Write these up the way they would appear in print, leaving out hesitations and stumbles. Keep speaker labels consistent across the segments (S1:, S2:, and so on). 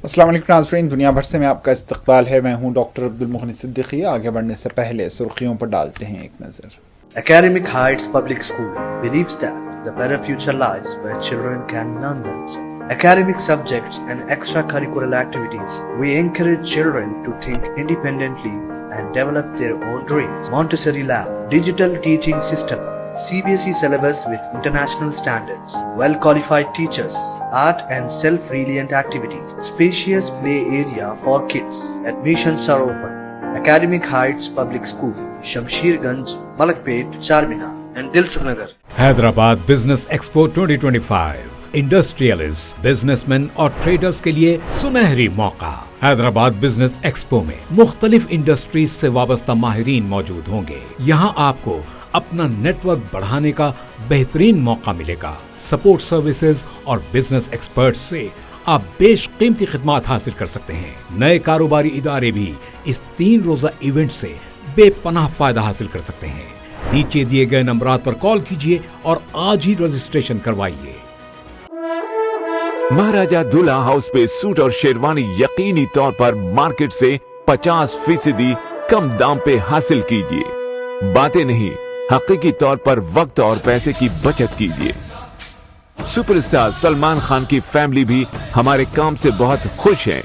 S1: अस्सलाम वालेकुम नाज़रीन, दुनिया भर से मैं आपका इस्तकबाल है। मैं हूं डॉक्टर अब्दुल मुगनी सिद्दीकी। आगे बढ़ने से पहले सुर्खियों पर डालते हैं एक नज़र।
S2: Academic Heights Public School believes that the better future lies where children can learn themselves. Academic subjects and extracurricular activities. We encourage children to think independently and develop their own dreams. Montessori Lab, digital teaching system, CBSE syllabus with international standards, well-qualified teachers, art and self-reliant activities, spacious play area for kids. Admissions are open. Academic Heights Public School, Shamsherganj, Malakpet, Charminar and Dilsuknagar.
S3: Hyderabad business expo 2025 industrialist, businessman और traders के लिए सुनहरी मौका। Hyderabad business expo में मुख्तलिफ industries से वाबस्ता माहिरीन मौजूद होंगे। यहाँ आपको अपना नेटवर्क बढ़ाने का बेहतरीन मौका मिलेगा। सपोर्ट सर्विसेज और बिजनेस एक्सपर्ट्स से आप बेशकीमती खिदमात हासिल कर सकते हैं। नए कारोबारी इदारे भी इस 3 रोजा इवेंट से बेपनाह फायदा हासिल कर सकते हैं। नीचे दिए गए नंबरात पर कॉल कीजिए और आज ही रजिस्ट्रेशन करवाइए।
S4: महाराजा दूल्हा हाउस पे सूट और शेरवानी यकीनी तौर पर मार्केट से 50% कम दाम पे हासिल कीजिए। बातें नहीं, हकीकी तौर पर वक्त और पैसे की बचत कीजिए। सुपरस्टार सलमान खान की फैमिली भी हमारे काम से बहुत खुश है।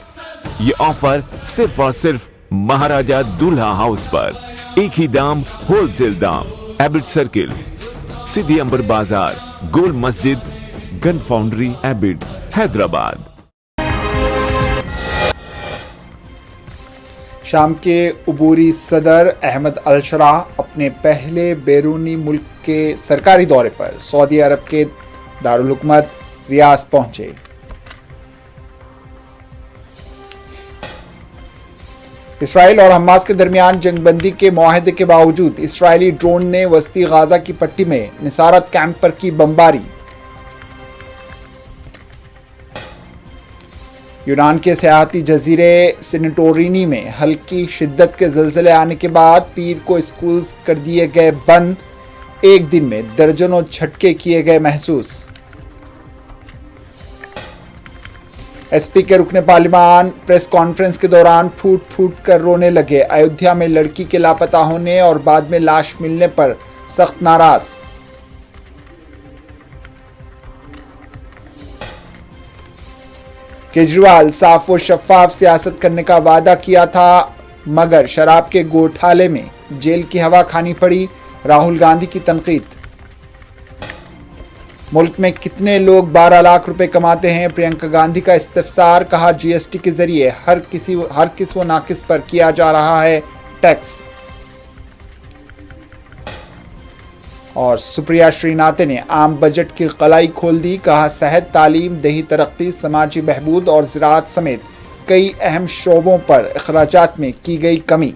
S4: ये ऑफर सिर्फ और सिर्फ महाराजा दूल्हा हाउस पर। एक ही दाम, होलसेल दाम। एबिट सर्किल, सिटी अंबर बाजार, गोल मस्जिद, गन फाउंड्री, एबिट्स, हैदराबाद।
S1: शाम के उबूरी सदर अहमद अल-शरा अपने पहले बैरूनी मुल्क के सरकारी दौरे पर सऊदी अरब के दारुल हुकूमत रियाद पहुंचे। इसराइल और हमास के दरमियान जंगबंदी के मुआहदे के बावजूद इसराइली ड्रोन ने वस्ती गाजा की पट्टी में निसारत कैंप पर की बमबारी। यूनान के सयाहती जजीरे सेनेटोरिनी में हल्की शिद्दत के ज़लज़ले आने के बाद पीर को स्कूल कर दिए गए बंद। एक दिन में दर्जनों झटके किए गए महसूस। एसपी के रुकने पार्लिमान प्रेस कॉन्फ्रेंस के दौरान फूट फूट कर रोने लगे। अयोध्या में लड़की के लापता होने और बाद में लाश मिलने पर सख्त नाराज। केजरीवाल साफ व शफाफ सियासत करने का वादा किया था, मगर शराब के गोठाले में जेल की हवा खानी पड़ी। राहुल गांधी की तनकीद। मुल्क में कितने लोग 12 लाख रुपए कमाते हैं? प्रियंका गांधी का इस्तिफसार। कहा, जीएसटी के जरिए हर किस व नाकिस पर किया जा रहा है टैक्स। और सुप्रिया श्रीनाथ ने आम बजट की कलाई खोल दी। कहा, सेहत, तालीम, देही तरक्की, समाजी बहबूद और ज़राअत समेत कई अहम शोबों पर अखराजात में की गई कमी।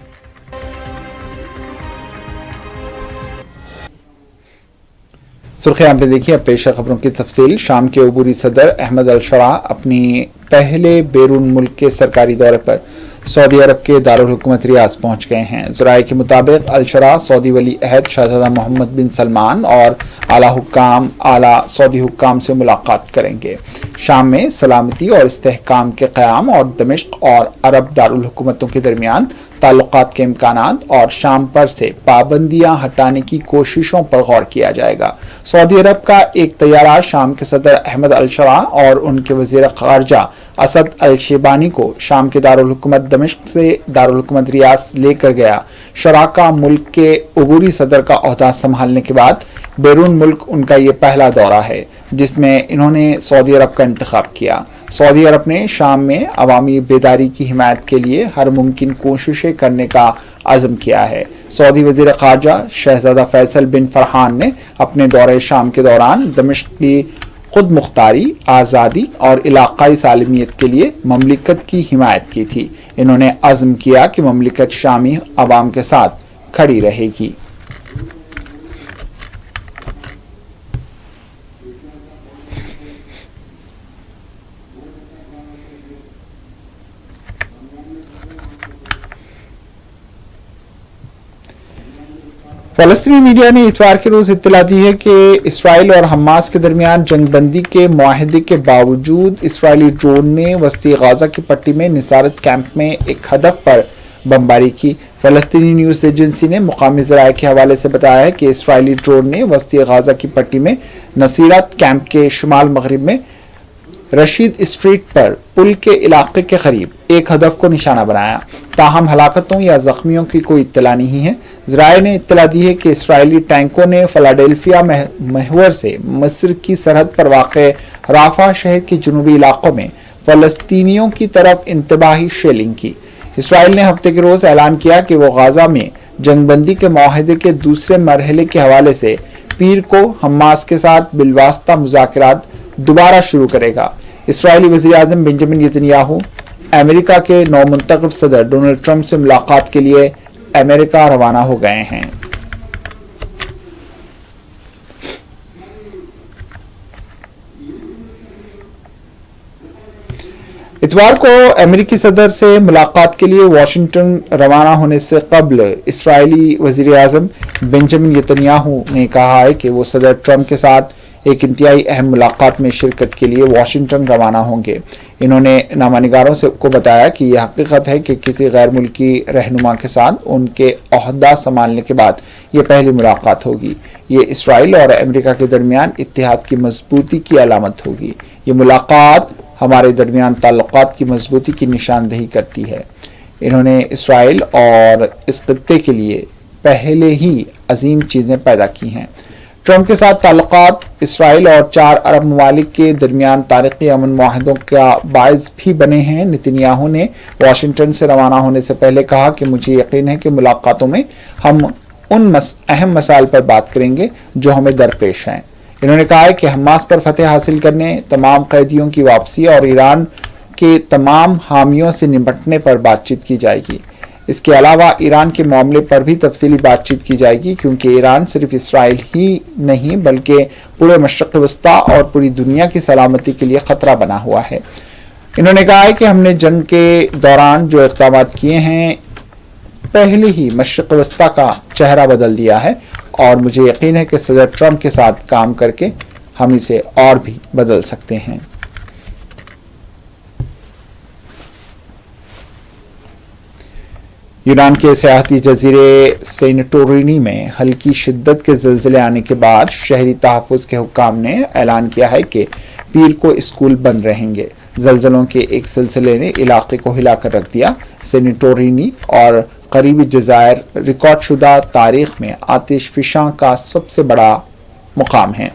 S1: सुर्खियां आपने देखी। अब पेश है खबरों की तफसील। शाम के उबूरी सदर अहमद अल-शरा अपनी पहले बैरून मुल्क के सरकारी दौरे पर सऊदी अरब के दारुल हुकूमत रियाद पहुंच गए हैं। ज़राए के मुताबिक अल-शरा सऊदी वली अहद शहज़ादा मोहम्मद बिन सलमान और आला सऊदी हुक्काम से मुलाकात करेंगे। शाम में सलामती और इस्तेहकाम के क़याम और दमिश्क और अरब दारुल हुकूमतों के दरमियान ताल्लुकात के इम्कानात और शाम पर से पाबंदियां हटाने की कोशिशों पर गौर किया जाएगा। सऊदी अरब का एक तैयारा शाम के सदर अहमद अल-शरा और उनके वज़ीर ख़ारजा असद अल-शेबानी को शाम के दारुल हुकूमत दमिश्क से दारुल हुकूमत रियाद लेकर गया। शरा का मुल्क के उबूरी सदर का ओहदा संभालने के बाद बैरून मुल्क उनका ये पहला दौरा है जिसमें इन्होंने सऊदी अरब का इंतखाब किया। सऊदी अरब ने शाम में अवामी बेदारी की हिमायत के लिए हर मुमकिन कोशिशें करने का अज़म किया है। सऊदी वज़ीर ख़ारजा शहज़ादा फैसल बिन फरहान ने अपने दौरे शाम के दौरान दमिश्क की खुद मुख्तारी, आज़ादी और इलाक़ाई सालमियत के लिए ममलिकत की हिमायत की थी। इन्होंने अज़्म किया कि ममलिकत शामी अवाम के साथ खड़ी रहेगी। फ़लस्तीनी मीडिया ने इतवार के रोज इत्तला दी है कि इसराइल और हमास के दरमियान जंगबंदी के मुआहदे के बावजूद इसराइली ड्रोन ने वस्ती गाजा की पट्टी में निसारत कैंप में एक हदफ पर बमबारी की। फ़लस्तीनी न्यूज़ एजेंसी ने मुकामी ज़राए के हवाले से बताया है कि इसराइली ड्रोन ने वस्ती गाजा की पट्टी में नसीरत कैंप के शुमाल मगरिब में रशीद स्ट्रीट पर पुल के इलाके के करीब एक हदफ को निशाना बनाया। ताहम हलाकतों या जख्मियों की कोई इत्तला नहीं है। ज़राए ने इत्तला दी है कि इसराइली टैंकों ने फिलाडेल्फिया महवर से मिस्र की सरहद पर वाक़े राफा शहर के जनूबी इलाकों में फ़लस्तीनियों की तरफ इंतबाही शेलिंग की। इसराइल ने हफ्ते के रोज ऐलान किया कि वो गाजा में जंगबंदी के मुआहदे के दूसरे मरहले के हवाले से पीर को हमास के साथ बिलवास्ता मुज़ाकरात दोबारा शुरू करेगा। इसराइली वज़ीर आज़म बेंजामिन नेतन्याहू अमेरिका के नौमुंतखब सदर डोनाल्ड ट्रंप से मुलाकात के लिए अमेरिका रवाना हो गए हैं। इतवार को अमेरिकी सदर से मुलाकात के लिए वाशिंगटन रवाना होने से कबल इसराइली वज़ीर आज़म बेंजामिन नेतन्याहू ने कहा है कि वो सदर ट्रंप के साथ एक इंतहाई अहम मुलाकात में शिरकत के लिए वाशिंगटन रवाना होंगे। इन्होंने नामानिगारों से को बताया कि यह हकीकत है कि किसी गैर मुल्की रहनुमा के साथ उनके ओहदा संभालने के बाद यह पहली मुलाकात होगी। ये इसराइल और अमेरिका के दरमियान इत्तेहाद की मजबूती की अलामत होगी। ये मुलाकात हमारे दरमियान ताल्लुकात की मजबूती की निशानदेही करती है। इन्होंने इसराइल और इस खित्ते के लिए पहले ही अजीम चीज़ें पैदा की हैं। ट्रंप के साथ ताल्लुकात इसराइल और 4 अरब ममालिक के दरमियान तारीखी अमन मुआहदों का बायस भी बने हैं। नेतन्याहू ने वाशिंगटन से रवाना होने से पहले कहा कि मुझे यकीन है कि मुलाकातों में हम उन अहम मसाइल पर बात करेंगे जो हमें दरपेश हैं। इन्होंने कहा है कि हमास पर फतेह हासिल करने, तमाम कैदियों की वापसी और ईरान के तमाम हामियों से निपटने पर बातचीत की जाएगी। इसके अलावा ईरान के मामले पर भी तफसीली बातचीत की जाएगी, क्योंकि ईरान सिर्फ इसराइल ही नहीं बल्कि पूरे मशरक़ वस्ता और पूरी दुनिया की सलामती के लिए ख़तरा बना हुआ है। इन्होंने कहा है कि हमने जंग के दौरान जो इक़दाम किए हैं पहले ही मशरक़ वस्ता का चेहरा बदल दिया है और मुझे यकीन है कि सदर ट्रंप के साथ काम करके हम इसे और भी बदल सकते हैं। यूनान के सियाहती जजीरे सेनेटोरिनी में हल्की शिद्दत के ज़िलज़िले आने के बाद शहरी तहफ़्फ़ुज़ के हुक्काम ने ऐलान किया है कि पीर को स्कूल बंद रहेंगे। ज़लज़लों के एक सिलसिले ने इलाके को हिलाकर रख दिया। सेनेटोरिनी और करीबी जज़ायर रिकॉर्डशुदा तारीख़ में आतिशफ़िशां का सबसे बड़ा मुकाम है।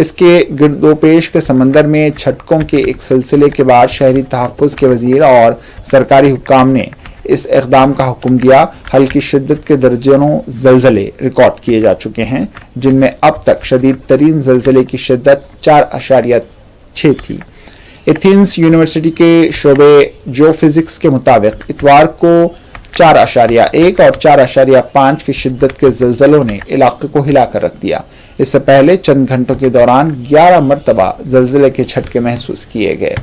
S1: इसके गिरदोपेश के समंदर में झटकों के एक सिलसिले के बाद शहरी तहफ़्फ़ुज़ के वज़ीर और सरकारी हुक्काम ने इस इक़दाम का हुक्म दिया। हल्की शिद्दत के दर्जनों ज़लज़ले रिकॉर्ड किए जा चुके हैं, जिनमें अब तक शदीद तरीन ज़लज़ले की शिद्दत 4.6 थी। एथेंस यूनिवर्सिटी के शोबे जियोफिज़िक्स के मुताबिक इतवार को 4.1 और 4.5 की शिद्दत के ज़लज़लों ने इलाके को हिलाकर रख दिया। इससे पहले चंद घंटों के दौरान 11 मरतबा ज़लज़ले के झटके महसूस किए गए।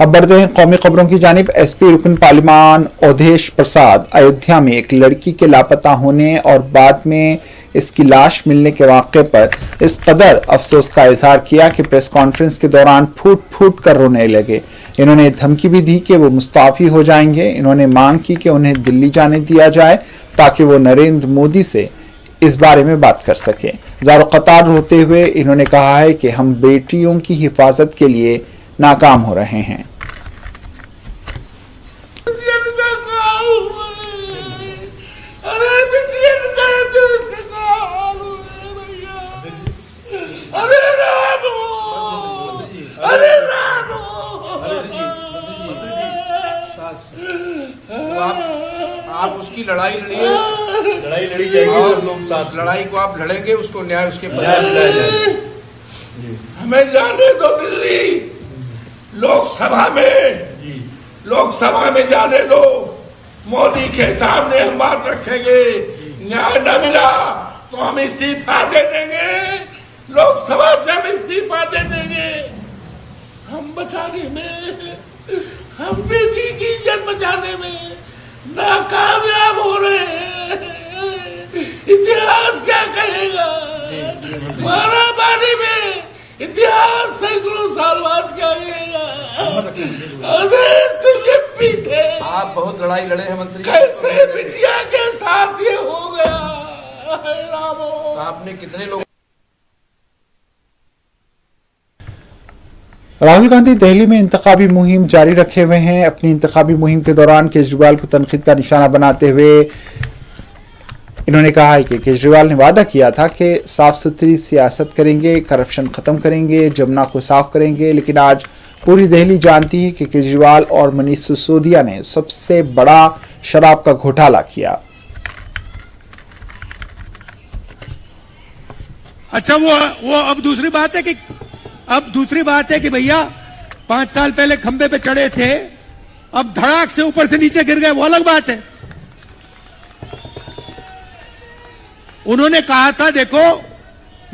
S1: अब बढ़ते हैं कौमी खबरों की जानिब। एसपी रुकन पार्लिमान अवधेश प्रसाद अयोध्या में एक लड़की के लापता होने और बाद में इसकी लाश मिलने के वाक़े पर इस कदर अफसोस का इजहार किया कि प्रेस कॉन्फ्रेंस के दौरान फूट फूट कर रोने लगे। इन्होंने धमकी भी दी कि वो मुस्ताफ़ी हो जाएंगे। इन्होंने मांग की कि उन्हें दिल्ली जाने दिया जाए ताकि वो नरेंद्र मोदी से इस बारे में बात कर सके। ज़ारो क़तार रोते हुए इन्होंने कहा है कि हम बेटियों की हिफाजत के लिए नाकाम हो रहे हैं।
S5: आप उसकी लड़ाई लड़ी जाएगी। सब लोग साथ लड़ाई को आप लड़ेंगे, उसको न्याय उसके हमें जाने दो दिल्ली लोकसभा में जाने दो। मोदी के सामने हम बात रखेंगे। न्याय न मिला तो हम इस्तीफा दे देंगे। लोकसभा से हम इस्तीफा दे देंगे। हम बचाने में हम बेटी की इज्जत बचाने में नाकामयाब हो रहे हैं। इतिहास क्या कहेगा? मारामारी में इतिहास सैकड़ों साल बाद क्या कहेगा? अरे तुम ये पीते,
S6: आप बहुत लड़ाई लड़े हैं मंत्री,
S5: कैसे बिटिया के साथ ये हो गया? रामो,
S6: आपने कितने लोग?
S1: राहुल गांधी दिल्ली में इंतखाबी मुहिम जारी रखे हुए हैं। अपनी इंतखाबी मुहिम के दौरान केजरीवाल को तनकीद का निशाना बनाते हुए इन्होंने कहा है कि केजरीवाल ने वादा किया था कि साफ सुथरी सियासत करेंगे, करप्शन खत्म करेंगे, जमुना को साफ करेंगे, लेकिन आज पूरी दिल्ली जानती है कि केजरीवाल और मनीष सिसोदिया ने सबसे बड़ा शराब का घोटाला किया।
S7: अच्छा, वो अब दूसरी बात है कि भैया 5 साल पहले खंबे पे चढ़े थे, अब धड़ाक से ऊपर से नीचे गिर गए, वो अलग बात है। उन्होंने कहा था देखो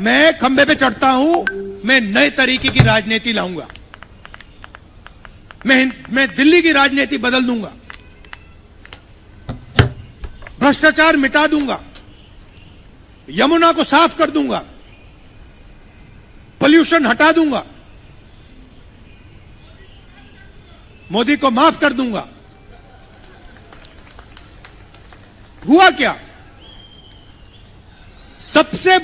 S7: मैं खंबे पे चढ़ता हूं, मैं नए तरीके की राजनीति लाऊंगा, मैं दिल्ली की राजनीति बदल दूंगा, भ्रष्टाचार मिटा दूंगा, यमुना को साफ कर दूंगा, पोल्यूशन हटा दूंगा, मोदी को माफ कर दूंगा। हुआ क्या? सबसे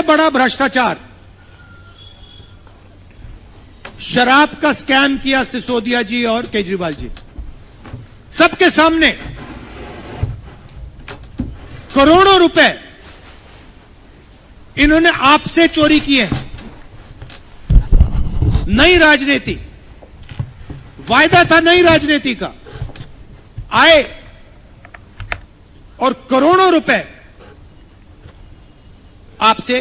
S7: बड़ा भ्रष्टाचार, शराब का स्कैम किया सिसोदिया जी और केजरीवाल जी सबके सामने। करोड़ों रुपए इन्होंने आपसे चोरी किए। नई राजनीति, वायदा था नई राजनीति का, आए और करोड़ों रुपए आपसे।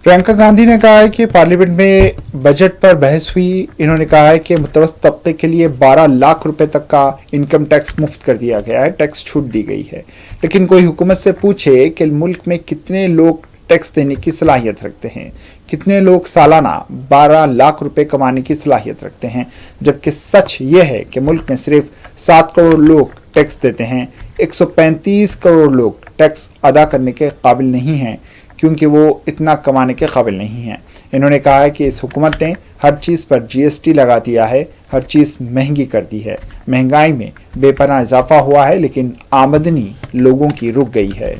S1: प्रियंका गांधी ने कहा है कि पार्लियामेंट में बजट पर बहस हुई। इन्होंने कहा है कि मुतवस्सित तबके के लिए 12 लाख रुपए तक का इनकम टैक्स मुफ्त कर दिया गया है, टैक्स छूट दी गई है। लेकिन कोई हुकूमत से पूछे कि मुल्क में कितने लोग टैक्स देने की सलाहियत रखते हैं, कितने लोग सालाना 12 लाख रुपए कमाने की सलाहियत रखते हैं, जबकि सच यह है कि मुल्क में सिर्फ 7 करोड़ लोग टैक्स देते हैं। 135 करोड़ लोग टैक्स अदा करने के काबिल नहीं हैं, क्योंकि वो इतना कमाने के काबिल नहीं हैं। इन्होंने कहा है कि इस हुकूमत ने हर चीज़ पर GST लगा दिया है, हर चीज़ महंगी कर दी है, महंगाई में बेपनाह इजाफा हुआ है, लेकिन आमदनी लोगों की रुक गई है।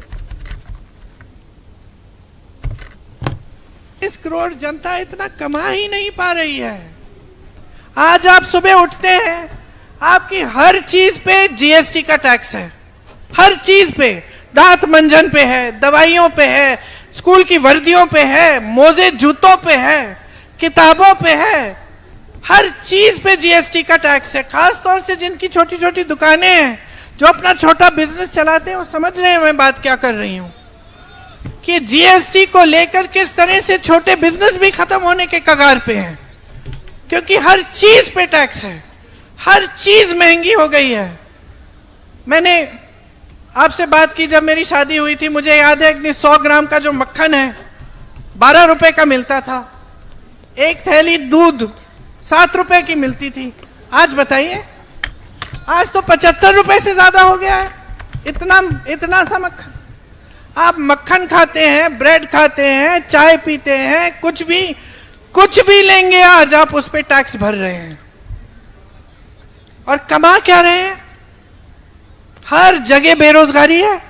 S8: 20 करोड़ जनता इतना कमा ही नहीं पा रही है। आज आप सुबह उठते हैं, आपकी हर चीज पे GST का टैक्स है, हर चीज पे, दांत मंजन पे है, दवाइयों पे है, स्कूल की वर्दियों पे है, मोजे जूतों पे है, किताबों पे है, हर चीज पे GST का टैक्स है। खास तौर से जिनकी छोटी छोटी दुकानें हैं, जो अपना छोटा बिजनेस चलाते हैं, वो समझ रहे हैं मैं बात क्या कर रही हूं कि GST को लेकर किस तरह से छोटे बिजनेस भी खत्म होने के कगार पे हैं, क्योंकि हर चीज पे टैक्स है, हर चीज महंगी हो गई है। मैंने आपसे बात की जब मेरी शादी हुई थी, मुझे याद है कि 100 ग्राम का जो मक्खन है 12 रुपए का मिलता था, एक थैली दूध 7 रुपए की मिलती थी। आज बताइए, आज तो 75 रुपए से ज्यादा हो गया है। इतना सा मक्खन, आप मक्खन खाते हैं, ब्रेड खाते हैं, चाय पीते हैं, कुछ भी लेंगे, आज आप उस पर टैक्स भर रहे हैं। और कमा क्या रहे हैं? हर जगह बेरोजगारी है।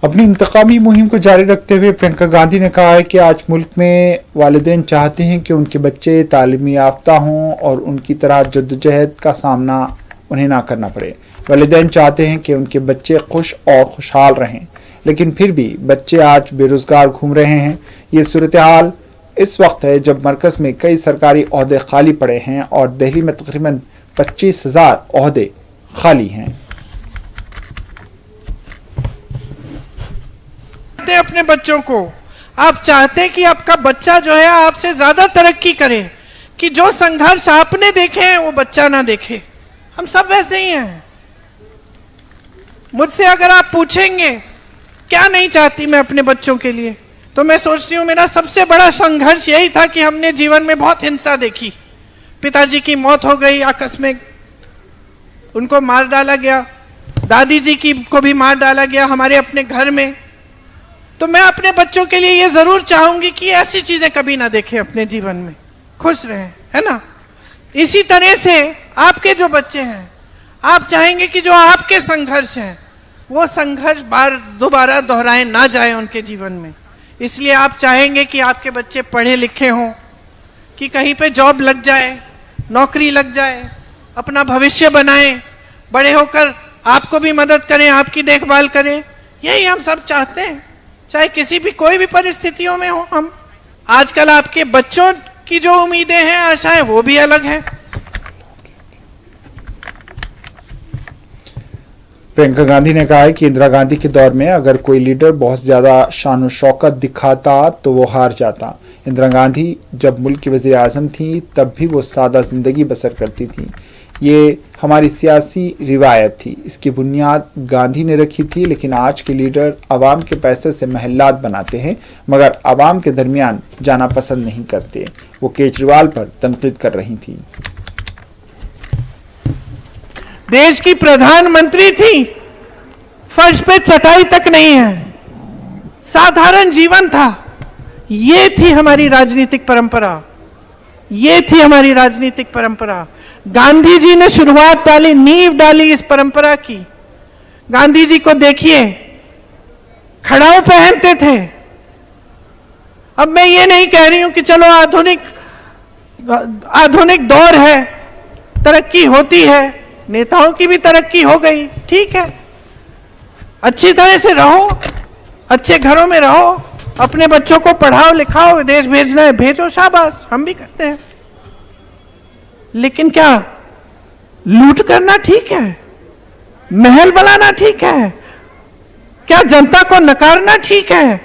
S1: अपनी इंतकामी मुहिम को जारी रखते हुए प्रियंका गांधी ने कहा है कि आज मुल्क में वालिदैन चाहते हैं कि उनके बच्चे तालीमी याफ्ता हों और उनकी तरह जद्दोजहद का सामना उन्हें ना करना पड़े। वालिदैन चाहते हैं कि उनके बच्चे खुश और खुशहाल रहें, लेकिन फिर भी बच्चे आज बेरोजगार घूम रहे हैं। ये सूरत हाल इस वक्त है जब मरकज में कई सरकारी ओहदे खाली पड़े हैं और दिल्ली में तकरीबन 25,000 ओहदे खाली हैं।
S8: अपने बच्चों को आप चाहते हैं कि आपका बच्चा जो है आपसे ज्यादा तरक्की करे, कि जो संघर्ष आपने देखे हैं वो बच्चा ना देखे। हम सब वैसे ही हैं। मुझसे अगर आप पूछेंगे क्या नहीं चाहती मैं अपने बच्चों के लिए। तो मैं सोचती हूँ मेरा सबसे बड़ा संघर्ष यही था कि हमने जीवन में बहुत हिंसा देखी। पिताजी की मौत हो गई आकस्मिक, उनको मार डाला गया, दादी जी को भी मार डाला गया हमारे अपने घर में। तो मैं अपने बच्चों के लिए ये जरूर चाहूंगी कि ऐसी चीजें कभी ना देखें अपने जीवन में, खुश रहें, है ना। इसी तरह से आपके जो बच्चे हैं, आप चाहेंगे कि जो आपके संघर्ष हैं वो संघर्ष दोबारा दोहराए ना जाए उनके जीवन में। इसलिए आप चाहेंगे कि आपके बच्चे पढ़े लिखे हों, कि कहीं पे जॉब लग जाए, नौकरी लग जाए, अपना भविष्य बनाएं, बड़े होकर आपको भी मदद करें, आपकी देखभाल करें। यही हम सब चाहते हैं, चाहे किसी भी कोई भी परिस्थितियों में हो हम। आजकल आपके बच्चों की जो उम्मीदें हैं, आशाएं, वो भी अलग हैं।
S1: प्रियंका गांधी ने कहा है कि इंदिरा गांधी के दौर में अगर कोई लीडर बहुत ज्यादा शान और शौकत दिखाता तो वो हार जाता। इंदिरा गांधी जब मुल्क की वज़ीर आज़म थी तब भी वो सादा जिंदगी बसर करती थी। ये हमारी सियासी रिवायत थी, इसकी बुनियाद गांधी ने रखी थी। लेकिन आज के लीडर आवाम के पैसे से महल्लात बनाते हैं मगर आवाम के दरमियान जाना पसंद नहीं करते। वो केजरीवाल पर तनकीद कर रही थी।
S8: देश की प्रधानमंत्री थी, फर्श पे चटाई तक नहीं है, साधारण जीवन था। ये थी हमारी राजनीतिक परंपरा, ये थी हमारी राजनीतिक परंपरा। गांधी जी ने शुरुआत डाली, नींव डाली इस परंपरा की। गांधी जी को देखिए, खड़ाऊ पहनते थे। अब मैं ये नहीं कह रही हूं कि चलो आधुनिक दौर है, तरक्की होती है, नेताओं की भी तरक्की हो गई, ठीक है, अच्छी तरह से रहो, अच्छे घरों में रहो, अपने बच्चों को पढ़ाओ लिखाओ, विदेश भेजना है भेजो, शाबाश, हम भी करते हैं। लेकिन क्या लूट करना ठीक है? महल बनाना ठीक है? क्या जनता को नकारना ठीक है?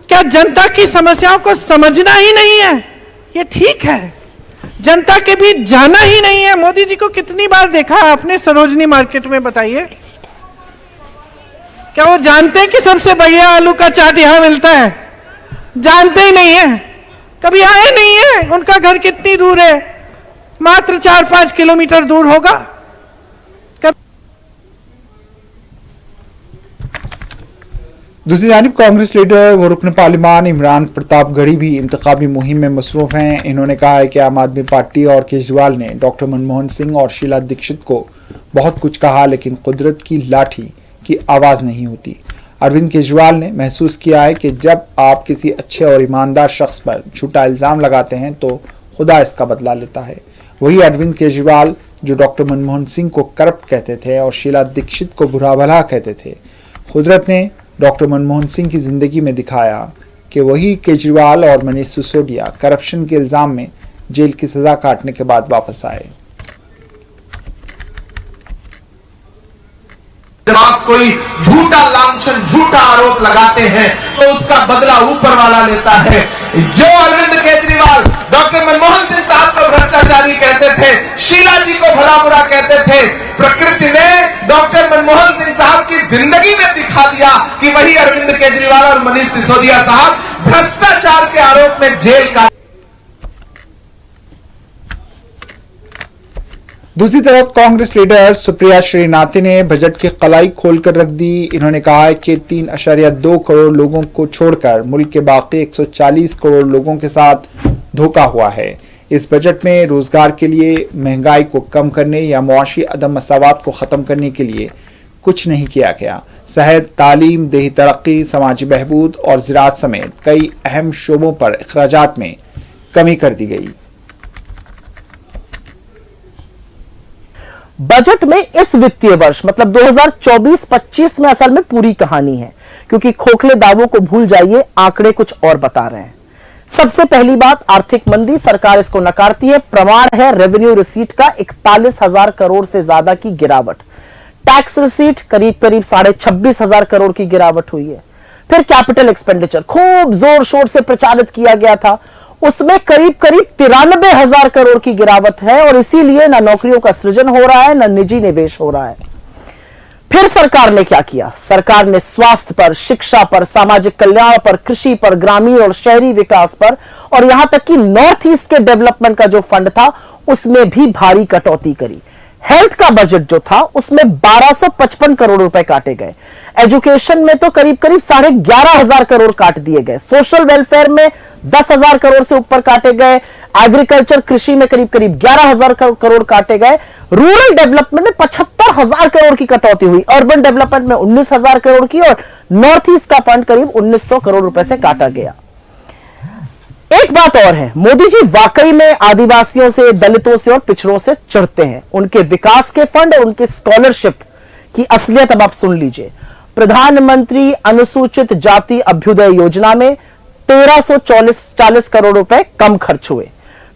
S8: क्या जनता की समस्याओं को समझना ही नहीं है? ये ठीक है? जनता के बीच जाना ही नहीं है? मोदी जी को कितनी बार देखा है आपने सरोजनी मार्केट में, बताइए? क्या वो जानते हैं कि सबसे बढ़िया आलू का चाट यहां मिलता है? जानते ही नहीं है, कभी आए नहीं है। उनका घर कितनी दूर है? मात्र 4-5 किलोमीटर दूर होगा।
S1: दूसरी जानिब कांग्रेस लीडर व रुकन पार्लिमान इमरान प्रतापगढ़ी भी इंतखाबी मुहिम में मसरूफ हैं। इन्होंने कहा है कि आम आदमी पार्टी और केजरीवाल ने डॉक्टर मनमोहन सिंह और शीला दीक्षित को बहुत कुछ कहा, लेकिन कुदरत की लाठी की आवाज़ नहीं होती। अरविंद केजरीवाल ने महसूस किया है कि जब आप किसी अच्छे और ईमानदार शख्स पर झूठा इल्ज़ाम लगाते हैं तो खुदा इसका बदला लेता है। वही अरविंद केजरीवाल जो डॉक्टर मनमोहन सिंह को करप्ट कहते थे और शीला दीक्षित को बुरा भला कहते थे, कुदरत ने डॉक्टर मनमोहन सिंह की जिंदगी में दिखाया कि वही केजरीवाल और मनीष सिसोदिया करप्शन के इल्जाम में जेल की सजा काटने के बाद वापस आए।
S9: जब आप कोई झूठा लांछन, झूठा आरोप लगाते हैं तो उसका बदला ऊपर वाला लेता है। जो अरविंद केजरीवाल डॉक्टर मनमोहन सिंह साहब को भ्रष्टाचारी कहते थे, शीला जी को भला बुरा कहते थे, प्रकृति ने डॉक्टर मनमोहन सिंह साहब की जिंदगी में दिखा दिया कि वही अरविंद केजरीवाल और मनीष सिसोदिया साहब भ्रष्टाचार के आरोप में जेल का।
S1: दूसरी तरफ कांग्रेस लीडर सुप्रिया श्रीनाथ ने बजट की कलाई खोलकर रख दी। इन्होंने कहा है कि 3.2 करोड़ लोगों को छोड़कर मुल्क के बाकी 140 करोड़ लोगों के साथ धोखा हुआ है। इस बजट में रोजगार के लिए, महंगाई को कम करने या मुआशी अदम मसावात को ख़त्म करने के लिए कुछ नहीं किया गया। सेहत, तालीम, देही तरक्की, समाजी बहबूद और ज़राअत समेत कई अहम शोबों पर अखराजात में कमी कर दी गई।
S10: बजट में इस वित्तीय वर्ष मतलब 2024-25 में असल में पूरी कहानी है, क्योंकि खोखले दावों को भूल जाइए, आंकड़े कुछ और बता रहे हैं। सबसे पहली बात, आर्थिक मंदी, सरकार इसको नकारती है। प्रमाण है रेवेन्यू रिसीट का 41,000 करोड़ से ज्यादा की गिरावट। टैक्स रिसीट करीब 26,500 करोड़ की गिरावट हुई है। फिर कैपिटल एक्सपेंडिचर खूब जोर शोर से प्रचारित किया गया था, उसमें करीब 93,000 करोड़ की गिरावट है और इसीलिए ना नौकरियों का सृजन हो रहा है, ना निजी निवेश हो रहा है। फिर सरकार ने क्या किया? सरकार ने स्वास्थ्य पर, शिक्षा पर, सामाजिक कल्याण पर, कृषि पर, ग्रामीण और शहरी विकास पर और यहां तक कि नॉर्थ ईस्ट के डेवलपमेंट का जो फंड था उसमें भी भारी कटौती करी। हेल्थ का बजट जो था उसमें 1255 करोड़ रुपए काटे गए। एजुकेशन में तो करीब करीब 11,500 करोड़ काट दिए गए। सोशल वेलफेयर में 10,000 करोड़ से ऊपर काटे गए। एग्रीकल्चर, कृषि में करीब करीब 11,000 करोड़ काटे गए। रूरल डेवलपमेंट में 75,000 करोड़ की कटौती हुई। अर्बन डेवलपमेंट में 19,000 करोड़ की और नॉर्थ ईस्ट का फंड करीब 1900 करोड़ रुपए से काटा गया। एक बात और है, मोदी जी वाकई में आदिवासियों से, दलितों से और पिछड़ों से चिढ़ते हैं। उनके विकास के फंड और उनके स्कॉलरशिप की असलियत अब आप सुन लीजिए। प्रधानमंत्री अनुसूचित जाति अभ्युदय योजना में 1340 करोड़ रुपए कम खर्च हुए।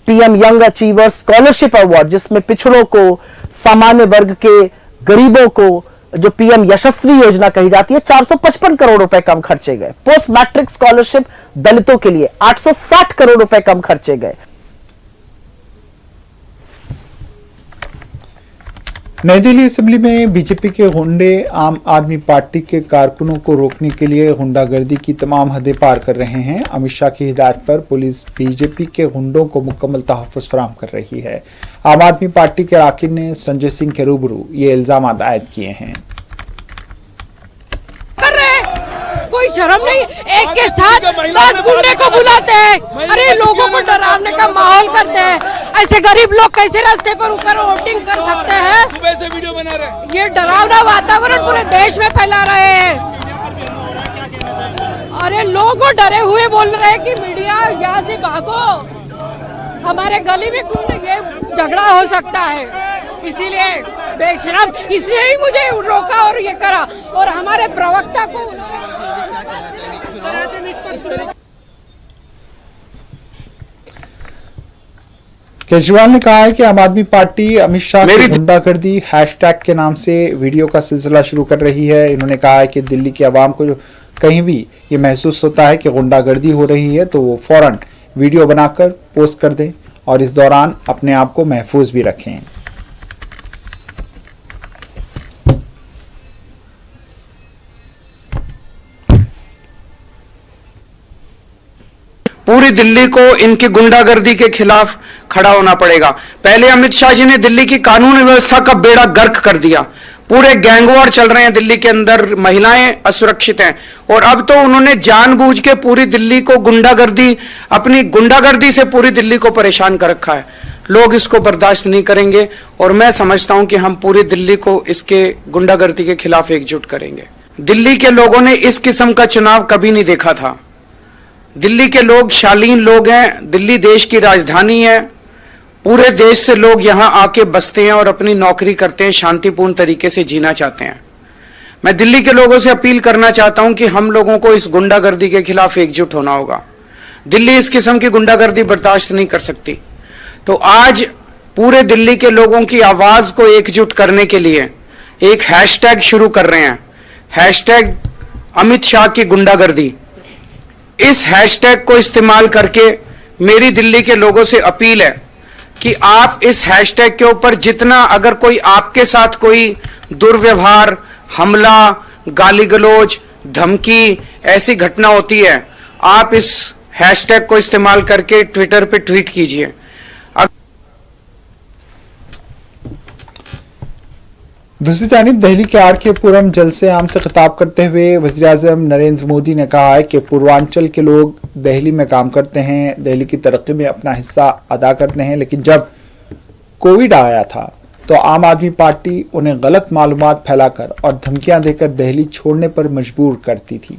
S10: PM young achiever scholarship award, जिसमें पिछड़ों को, सामान्य वर्ग के, गरीबों को, जो पीएम यशस्वी योजना कही जाती है, 455 करोड़ रुपए कम खर्चे गए। पोस्ट मैट्रिक स्कॉलरशिप दलितों के लिए 860 करोड़ रुपए कम खर्चे गए।
S1: नई दिल्ली असेंबली में बीजेपी के गुंडे आम आदमी पार्टी के कारकुनों को रोकने के लिए गुंडागर्दी की तमाम हदें पार कर रहे हैं। अमित शाह की हिदायत पर पुलिस बीजेपी के गुंडों को मुकम्मल तहफ़्फ़ुज़ फराहम कर रही है। आम आदमी पार्टी के अरकान ने संजय सिंह के रूबरू ये इल्जाम आयद किए हैं।
S11: कोई शर्म नहीं, एक के साथ 10 गुंडे को बुलाते हैं। अरे लोगों को डरावने का माहौल करते हैं। ऐसे गरीब लोग कैसे रास्ते पर उतर वोटिंग कर सकते हैं? सुबह से वीडियो बना रहे हैं। ये डरावना वातावरण पूरे देश में फैला रहे हैं। अरे लोग डरे हुए बोल रहे हैं कि मीडिया यहाँ से भागो, हमारे गली में ये झगड़ा हो सकता है। इसीलिए बेशरम, इसलिए ही मुझे रोका और ये करा और हमारे प्रवक्ता को
S1: केजरीवाल ने कहा है कि आम आदमी पार्टी अमित शाह की गुंडागर्दी हैशटैग के नाम से वीडियो का सिलसिला शुरू कर रही है। इन्होंने कहा है कि दिल्ली के आवाम को कहीं भी ये महसूस होता है कि गुंडागर्दी हो रही है तो वो फौरन वीडियो बनाकर पोस्ट कर दें और इस दौरान अपने आप को महफूज भी रखें।
S12: पूरी दिल्ली को इनकी गुंडागर्दी के खिलाफ खड़ा होना पड़ेगा। पहले अमित शाह जी ने दिल्ली की कानून व्यवस्था का बेड़ा गर्क कर दिया। पूरे गैंगवॉर चल रहे हैं दिल्ली के अंदर, महिलाएं असुरक्षित हैं और अब तो उन्होंने जानबूझ के पूरी दिल्ली को अपनी गुंडागर्दी से पूरी दिल्ली को परेशान कर रखा है। लोग इसको बर्दाश्त नहीं करेंगे और मैं समझता हूं कि हम पूरी दिल्ली को इसके गुंडागर्दी के खिलाफ एकजुट करेंगे। दिल्ली के लोगों ने इस किस्म का चुनाव कभी नहीं देखा था। दिल्ली के लोग शालीन लोग हैं। दिल्ली देश की राजधानी है। पूरे देश से लोग यहां आके बसते हैं और अपनी नौकरी करते हैं, शांतिपूर्ण तरीके से जीना चाहते हैं। मैं दिल्ली के लोगों से अपील करना चाहता हूं कि हम लोगों को इस गुंडागर्दी के खिलाफ एकजुट होना होगा। दिल्ली इस किस्म की गुंडागर्दी बर्दाश्त नहीं कर सकती। तो आज पूरे दिल्ली के लोगों की आवाज को एकजुट करने के लिए एक हैशटैग शुरू कर रहे हैं, हैशटैग अमित शाह की गुंडागर्दी। इस हैशटैग को इस्तेमाल करके मेरी दिल्ली के लोगों से अपील है कि आप इस हैशटैग के ऊपर जितना, अगर कोई आपके साथ कोई दुर्व्यवहार, हमला, गाली गलौज, धमकी ऐसी घटना होती है, आप इस हैशटैग को इस्तेमाल करके ट्विटर पे ट्वीट कीजिए।
S1: दूसरी जानिब दिल्ली के आर.के. पुरम जलसे आम से खिताब करते हुए वज़ीर-ए-आज़म नरेंद्र मोदी ने कहा है कि पूर्वांचल के लोग दिल्ली में काम करते हैं, दिल्ली की तरक्की में अपना हिस्सा अदा करते हैं, लेकिन जब कोविड आया था तो आम आदमी पार्टी उन्हें गलत मालूमात फैलाकर और धमकियां देकर दिल्ली छोड़ने पर मजबूर करती थी।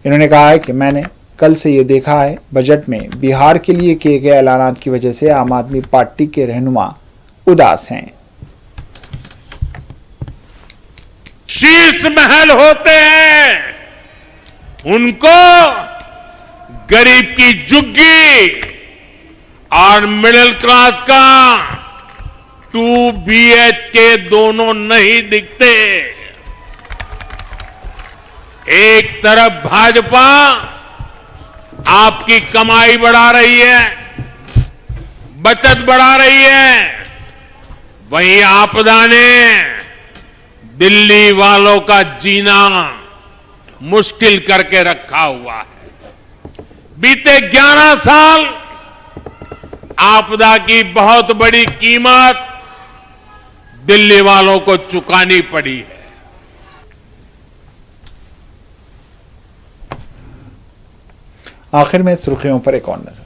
S1: इन्होंने कहा है कि मैंने कल से ये देखा है, बजट में बिहार के लिए किए गए ऐलानात की वजह से आम आदमी पार्टी के रहनुमा उदास हैं।
S13: शीश महल होते हैं, उनको गरीब की झुग्गी और मिडिल क्लास का 2 BHK दोनों नहीं दिखते। एक तरफ भाजपा आपकी कमाई बढ़ा रही है, बचत बढ़ा रही है, वहीं आपदा ने दिल्ली वालों का जीना मुश्किल करके रखा हुआ है। बीते 11 साल आपदा की बहुत बड़ी कीमत दिल्ली वालों को चुकानी पड़ी है।
S1: आखिर में सुर्खियों पर एक और नजर।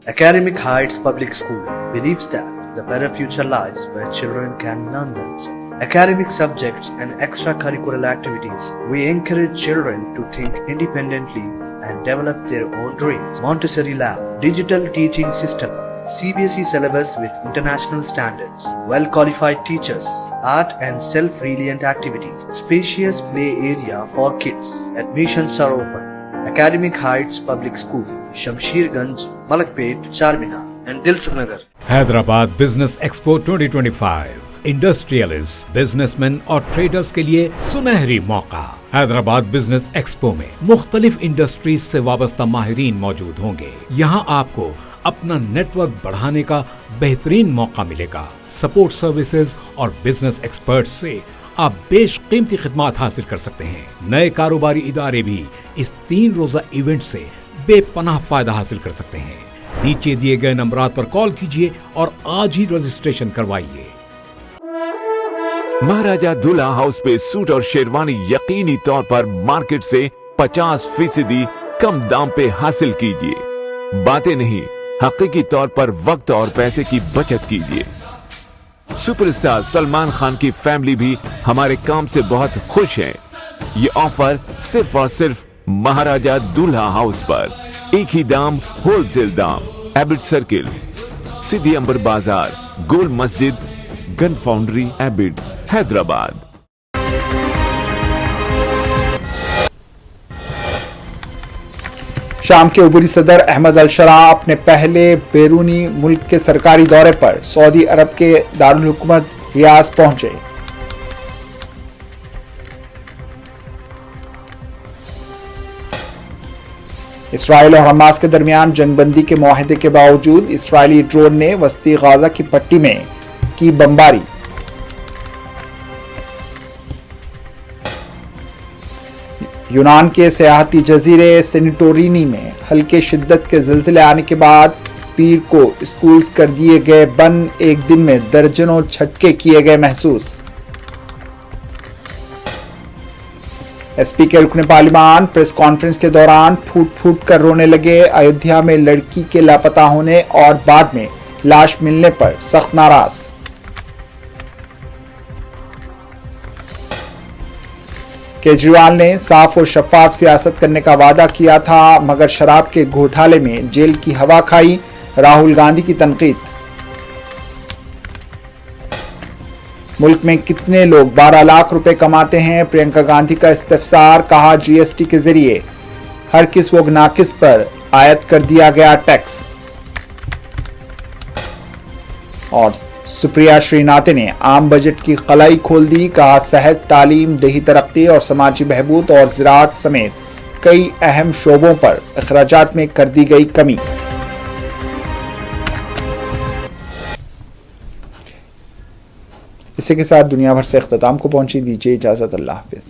S2: Academic Heights Public School believes that the better future lies where children can learn themselves. Academic subjects and extracurricular activities. We encourage children to think independently and develop their own dreams. Montessori Lab, digital teaching system, CBSE syllabus with international standards, well-qualified teachers, art and self-reliant activities, spacious play area for kids. Admissions are open. Academic Heights Public School, Shamsherganj, Malakpet, Charminar and Dilsuk Nagar.
S3: Hyderabad business expo 2025 industrialist, businessman और traders के लिए सुनहरी मौका। Hyderabad business expo में मुख्तलिफ industries से वाबस्ता माहिरीन मौजूद होंगे। यहाँ आपको अपना नेटवर्क बढ़ाने का बेहतरीन मौका मिलेगा। सपोर्ट सर्विसेज और बिजनेस एक्सपर्ट्स से आप बेशकीमती खिदमात हासिल कर सकते हैं। नए कारोबारी इदारे भी इस 3 रोजा इवेंट से बेपनाह फायदा हासिल कर सकते हैं। नीचे दिए गए नंबरात पर कॉल कीजिए और आज ही रजिस्ट्रेशन करवाइए।
S4: महाराजा दूल्हा हाउस पे सूट और शेरवानी यकीनी तौर पर मार्केट से 50% कम दाम पे हासिल कीजिए। बातें नहीं, हकीकी तौर पर वक्त और पैसे की बचत कीजिए। सुपरस्टार सलमान खान की फैमिली भी हमारे काम से बहुत खुश है। ये ऑफर सिर्फ और सिर्फ महाराजा दूल्हा हाउस पर। एक ही दाम, होलसेल दाम। एबिट सर्किल, सिद्धि अंबर बाजार, गोल मस्जिद, गन फाउंड्री, एबिट्स, हैदराबाद।
S1: शाम के उबरी सदर अहमद अल शरा अपने पहले बैरूनी मुल्क के सरकारी दौरे पर सऊदी अरब के दारुल हुकूमत रियाज पहुंचे। इसराइल और हमास के दरमियान जंगबंदी के मुआहदे के बावजूद इसराइली ड्रोन ने वस्ती गाजा की पट्टी में की बमबारी। यूनान के सियाहती जजीरे सेनिटोरिनी में हल्के शिद्दत के ज़िलज़िले आने के बाद पीर को स्कूल्स कर दिए गए बंद। एक दिन में दर्जनों झटके किए गए महसूस। एसपी के रुकने पार्लिमान प्रेस कॉन्फ्रेंस के दौरान फूट फूट कर रोने लगे। अयोध्या में लड़की के लापता होने और बाद में लाश मिलने पर सख्त नाराज। केजरीवाल ने साफ और शफाफ सियासत करने का वादा किया था, मगर शराब के घोटाले में जेल की हवा खाई। राहुल गांधी की तनकीद। मुल्क में कितने लोग 12 लाख रुपए कमाते हैं? प्रियंका गांधी का इस्तिफसार। कहा, जीएसटी के जरिए हर किस व नाकिस पर आयत कर दिया गया टैक्स। और सुप्रिया श्रीनाथ ने आम बजट की कलाई खोल दी। कहा, सेहत, तालीम, देही तरक्की और समाजी बहबूद और ज़राअत समेत कई अहम शोबों पर अखराजात में कर दी गई कमी। इसी के साथ दुनिया भर से इख्तिताम को पहुंची। दीजिए इजाजत। अल्लाह हाफिज।